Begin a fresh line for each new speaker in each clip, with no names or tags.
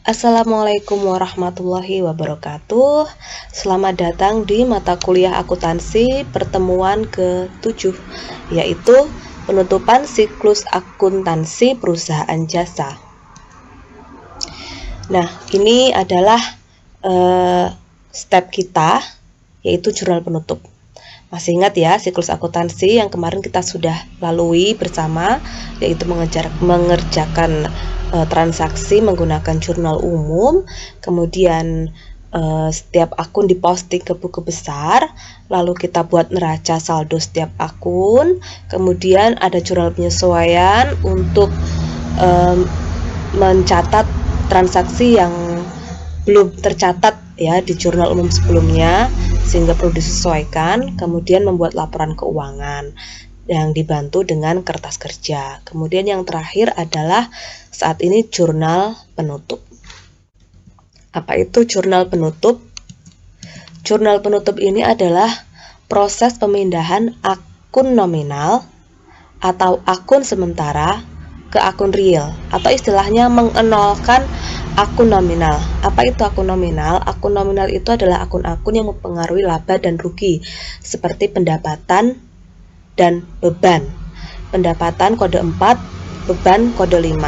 Assalamualaikum warahmatullahi wabarakatuh. Selamat datang di mata kuliah akuntansi pertemuan ke-7, yaitu penutupan siklus akuntansi perusahaan jasa. Nah, ini adalah step kita, yaitu jurnal penutup. Masih ingat ya siklus akuntansi yang kemarin kita sudah lalui bersama, yaitu mengerjakan transaksi menggunakan jurnal umum, kemudian setiap akun diposting ke buku besar, lalu kita buat neraca saldo setiap akun, kemudian ada jurnal penyesuaian untuk mencatat transaksi yang belum tercatat ya di jurnal umum sebelumnya sehingga perlu disesuaikan, kemudian membuat laporan keuangan yang dibantu dengan kertas kerja. Kemudian yang terakhir adalah saat ini jurnal penutup. Apa itu jurnal penutup? Jurnal penutup ini adalah proses pemindahan akun nominal atau akun sementara ke akun real, atau istilahnya mengenolkan akun nominal. Apa itu akun nominal? Akun nominal itu adalah akun-akun yang mempengaruhi laba dan rugi, seperti pendapatan dan beban. Pendapatan kode 4, beban kode 5.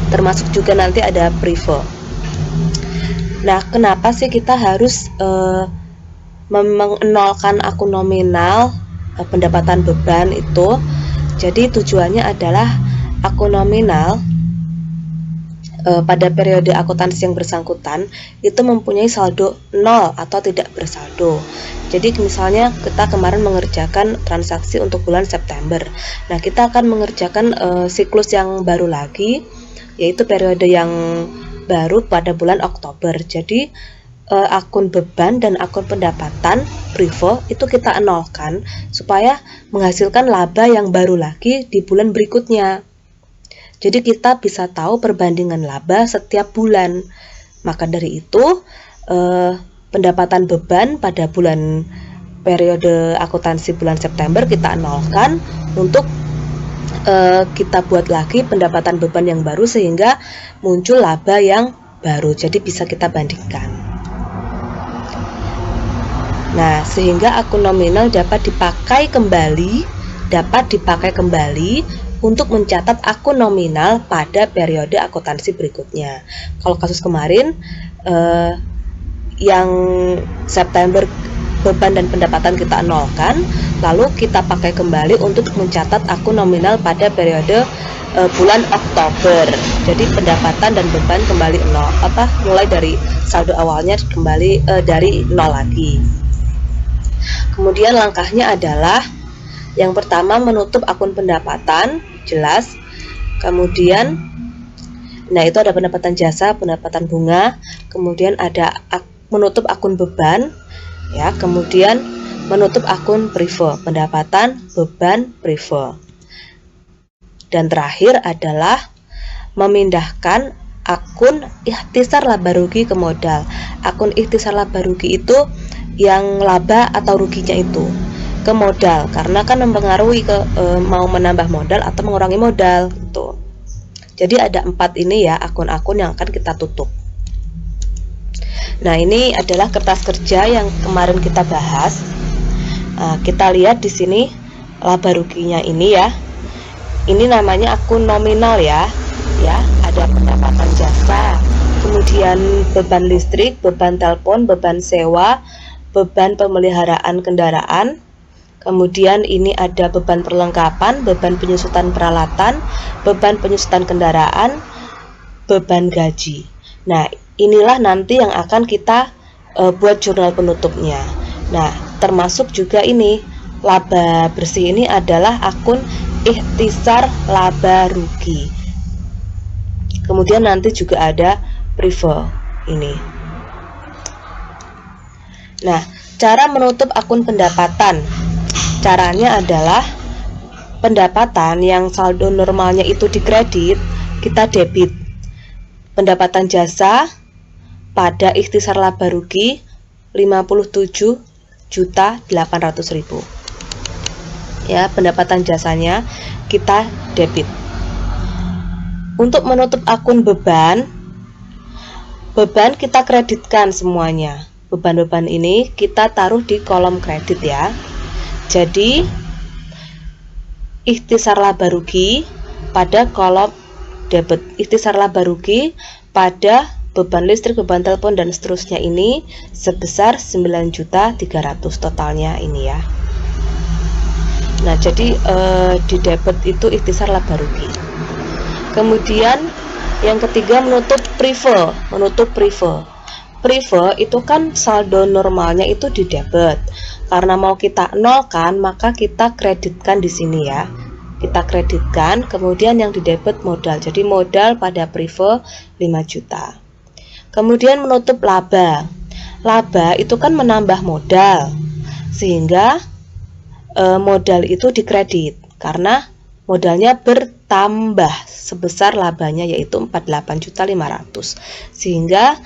Termasuk juga nanti ada prevo. Nah, kenapa sih kita harus mengenolkan akun nominal pendapatan beban itu? Jadi tujuannya adalah akun nominal pada periode akuntansi yang bersangkutan itu mempunyai saldo 0 atau tidak bersaldo. Jadi misalnya kita kemarin mengerjakan transaksi untuk bulan September. Nah, kita akan mengerjakan siklus yang baru lagi, yaitu periode yang baru pada bulan Oktober. Jadi akun beban dan akun pendapatan prevo itu kita nolkan supaya menghasilkan laba yang baru lagi di bulan berikutnya. Jadi kita bisa tahu perbandingan laba setiap bulan. Maka dari itu pendapatan beban pada bulan periode akuntansi bulan September kita nolkan untuk kita buat lagi pendapatan beban yang baru sehingga muncul laba yang baru. Jadi bisa kita bandingkan. Nah, sehingga akun nominal dapat dipakai kembali untuk mencatat akun nominal pada periode akuntansi berikutnya. Kalau kasus kemarin yang September beban dan pendapatan kita nolkan, lalu kita pakai kembali untuk mencatat akun nominal pada periode bulan Oktober. Jadi pendapatan dan beban kembali nol, mulai dari saldo awalnya kembali dari nol lagi. Kemudian langkahnya adalah yang pertama menutup akun pendapatan, jelas. Kemudian itu ada pendapatan jasa, pendapatan bunga, kemudian ada menutup akun beban ya, kemudian menutup akun prevo, pendapatan, beban, prevo. Dan terakhir adalah memindahkan akun ikhtisar laba rugi ke modal. Akun ikhtisar laba rugi itu yang laba atau ruginya itu ke modal, karena kan mempengaruhi ke mau menambah modal atau mengurangi modal gitu. Jadi ada 4 ini ya akun-akun yang akan kita tutup. Nah, ini adalah kertas kerja yang kemarin kita bahas. Kita lihat di sini laba ruginya ini ya. Ini namanya akun nominal ya. Ya, ada pendapatan jasa, kemudian beban listrik, beban telepon, beban sewa, beban pemeliharaan kendaraan. Kemudian ini ada beban perlengkapan, beban penyusutan peralatan, beban penyusutan kendaraan, beban gaji. Nah, inilah nanti yang akan kita buat jurnal penutupnya. Nah, termasuk juga ini laba bersih ini adalah akun ikhtisar laba rugi. Kemudian nanti juga ada prevo ini. Nah, cara menutup akun pendapatan. Caranya adalah pendapatan yang saldo normalnya itu dikredit, kita debit. Pendapatan jasa pada ikhtisar laba rugi 57.800.000. Ya, pendapatan jasanya kita debit. Untuk menutup akun beban beban kita kreditkan semuanya. Beban-beban ini kita taruh di kolom kredit ya. Jadi ikhtisar laba rugi pada kolom debit, ikhtisar laba rugi pada beban listrik, beban telepon dan seterusnya ini sebesar 9.300.000 totalnya ini ya. Nah, jadi di debit itu ikhtisar laba rugi. Kemudian yang ketiga menutup prive. Prive itu kan saldo normalnya itu di debit. Karena mau kita nolkan, maka kita kreditkan di sini ya. Kita kreditkan, kemudian yang di debit modal. Jadi modal pada prive 5 juta. Kemudian menutup laba. Laba itu kan menambah modal. Sehingga modal itu dikredit karena modalnya bertambah sebesar labanya yaitu 48.500.000. Sehingga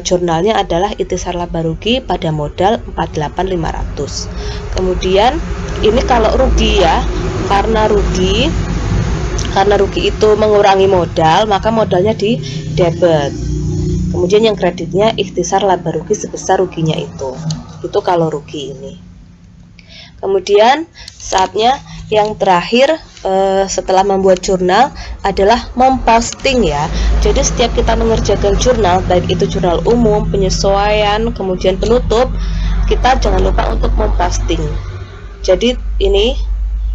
jurnalnya adalah ikhtisar laba rugi pada modal 48.500. Kemudian ini kalau rugi ya, karena rugi itu mengurangi modal, maka modalnya di debit. Kemudian yang kreditnya ikhtisar laba rugi sebesar ruginya itu kalau rugi ini. Kemudian saatnya yang terakhir setelah membuat jurnal adalah memposting ya. Jadi setiap kita mengerjakan jurnal, baik itu jurnal umum, penyesuaian, kemudian penutup, kita jangan lupa untuk memposting. Jadi ini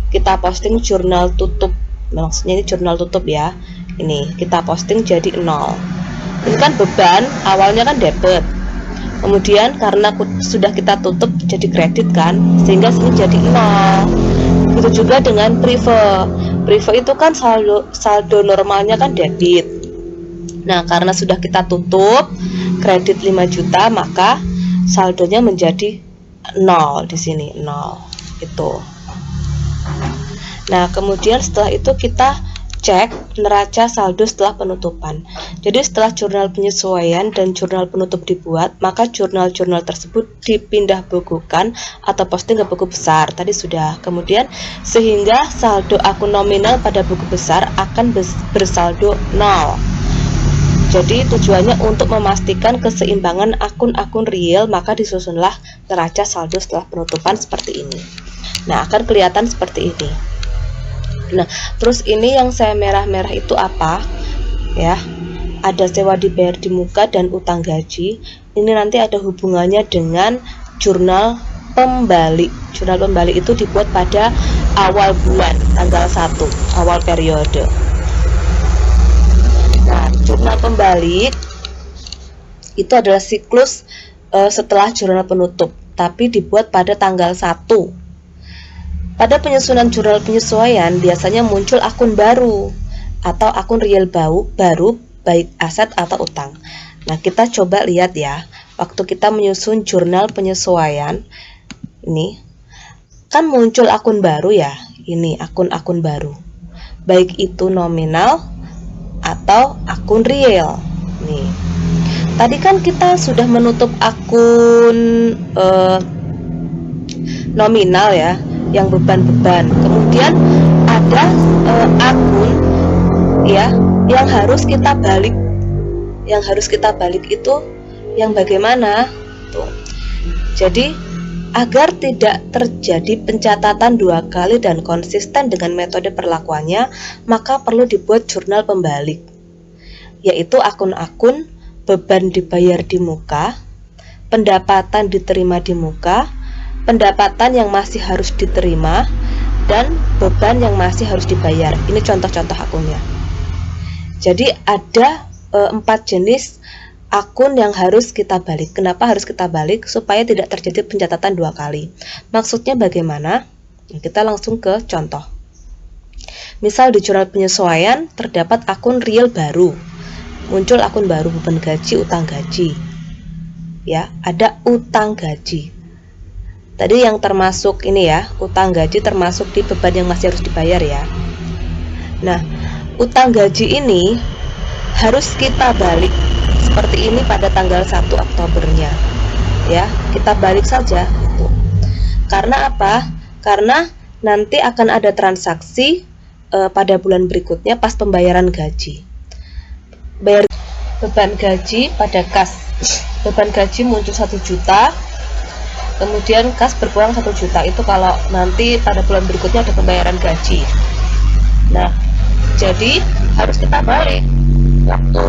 kita posting jurnal tutup, maksudnya ini jurnal tutup ya. Ini kita posting jadi 0. Ini kan beban, awalnya kan debit. Kemudian karena sudah kita tutup jadi kredit kan, sehingga sini jadi 0. Begitu juga dengan prive. Prive itu kan saldo normalnya kan debit. Nah, karena sudah kita tutup kredit 5 juta, maka saldonya menjadi 0 di sini, 0 itu. Nah, kemudian setelah itu kita cek neraca saldo setelah penutupan. Jadi setelah jurnal penyesuaian dan jurnal penutup dibuat, maka jurnal-jurnal tersebut dipindah bukukan atau posting ke buku besar. Tadi sudah. Kemudian sehingga saldo akun nominal pada buku besar akan bersaldo 0. Jadi tujuannya untuk memastikan keseimbangan akun-akun real, maka disusunlah neraca saldo setelah penutupan seperti ini. Nah, akan kelihatan seperti ini. Nah, terus ini yang saya merah-merah itu apa? Ya, ada sewa dibayar di muka dan utang gaji. Ini nanti ada hubungannya dengan jurnal pembalik. Jurnal pembalik itu dibuat pada awal bulan, tanggal 1, awal periode. Nah, jurnal pembalik itu adalah siklus setelah jurnal penutup, tapi dibuat pada tanggal 1. Pada penyusunan jurnal penyesuaian biasanya muncul akun baru atau akun real baru baik aset atau utang. Nah, kita coba lihat ya. Waktu kita menyusun jurnal penyesuaian ini kan muncul akun baru ya. Ini akun-akun baru. Baik itu nominal atau akun real. Nih. Tadi kan kita sudah menutup akun nominal ya, yang beban-beban. Kemudian ada akun ya yang harus kita balik. Yang harus kita balik itu yang bagaimana? Tuh. Jadi agar tidak terjadi pencatatan 2 kali dan konsisten dengan metode perlakuannya, maka perlu dibuat jurnal pembalik, yaitu akun-akun beban dibayar di muka, pendapatan diterima di muka, pendapatan yang masih harus diterima, dan beban yang masih harus dibayar. Ini contoh-contoh akunnya. Jadi ada 4 jenis akun yang harus kita balik. Kenapa harus kita balik? Supaya tidak terjadi pencatatan 2 kali. Maksudnya bagaimana? Kita langsung ke contoh. Misal di jurnal penyesuaian terdapat akun real baru. Muncul akun baru beban gaji, utang gaji. Ya, ada utang gaji. Tadi yang termasuk ini ya, utang gaji termasuk di beban yang masih harus dibayar ya. Nah, utang gaji ini harus kita balik seperti ini pada tanggal 1 Oktobernya. Ya, kita balik saja itu. Karena apa? Karena nanti akan ada transaksi pada bulan berikutnya pas pembayaran gaji. beban gaji pada kas. Beban gaji muncul 1 juta, kemudian kas berkurang 1 juta. Itu kalau nanti pada bulan berikutnya ada pembayaran gaji. Nah, jadi harus kita balik waktu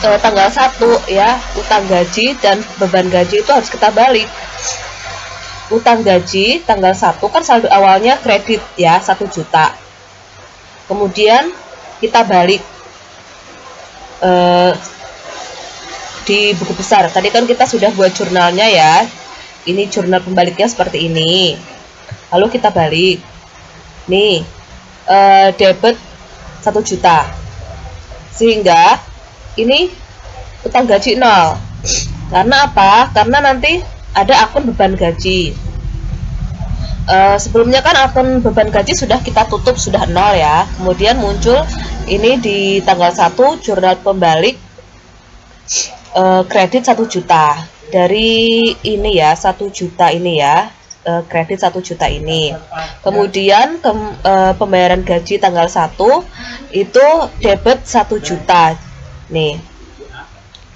tanggal 1 ya, utang gaji dan beban gaji itu harus kita balik. Utang gaji tanggal 1 kan saldo awalnya kredit ya, 1 juta. Kemudian kita balik di buku besar. Tadi kan kita sudah buat jurnalnya ya. Ini jurnal pembaliknya seperti ini. Lalu kita balik. Nih, debit 1 juta. Sehingga ini utang gaji 0. Karena apa? Karena nanti ada akun beban gaji. Sebelumnya kan akun beban gaji sudah kita tutup, sudah 0 ya. Kemudian muncul ini di tanggal 1 jurnal pembalik kredit 1 juta. Dari ini ya, 1 juta ini ya, kredit 1 juta ini. Kemudian pembayaran gaji tanggal 1 itu debit 1 juta. Nih.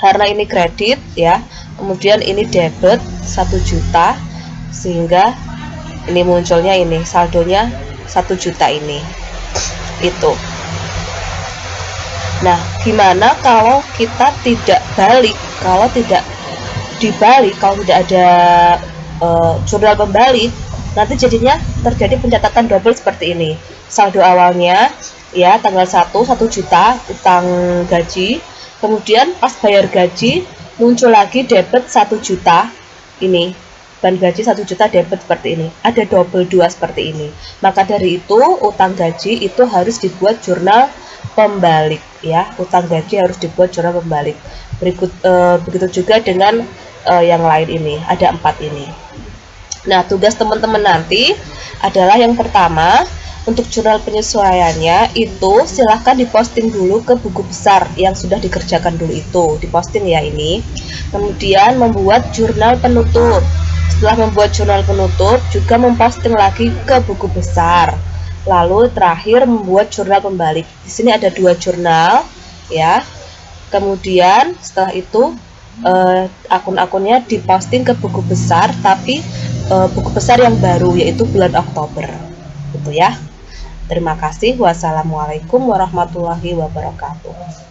Karena ini kredit ya. Kemudian ini debit 1 juta, sehingga ini munculnya ini saldonya 1 juta ini. Itu. Nah, gimana kalau kita tidak balik? Kalau tidak dibalik, kalau tidak ada jurnal pembalik, nanti jadinya terjadi pencatatan double seperti ini. Saldo awalnya ya tanggal 1 juta utang gaji, kemudian pas bayar gaji muncul lagi debit 1 juta. Ini beban gaji 1 juta debit seperti ini. Ada double 2 seperti ini. Maka dari itu utang gaji itu harus dibuat jurnal pembalik ya. Utang gaji harus dibuat jurnal pembalik. Begitu juga dengan yang lain ini. Ada 4 ini. Nah, tugas teman-teman nanti adalah yang pertama, untuk jurnal penyesuaiannya itu silahkan diposting dulu ke buku besar yang sudah dikerjakan dulu itu. Diposting ya ini. Kemudian membuat jurnal penutup. Setelah membuat jurnal penutup, juga memposting lagi ke buku besar. Lalu terakhir membuat jurnal pembalik. Di sini ada 2 jurnal ya. Kemudian setelah itu akun-akunnya diposting ke buku besar, tapi buku besar yang baru yaitu bulan Oktober. Gitu ya. Terima kasih. Wassalamualaikum warahmatullahi wabarakatuh.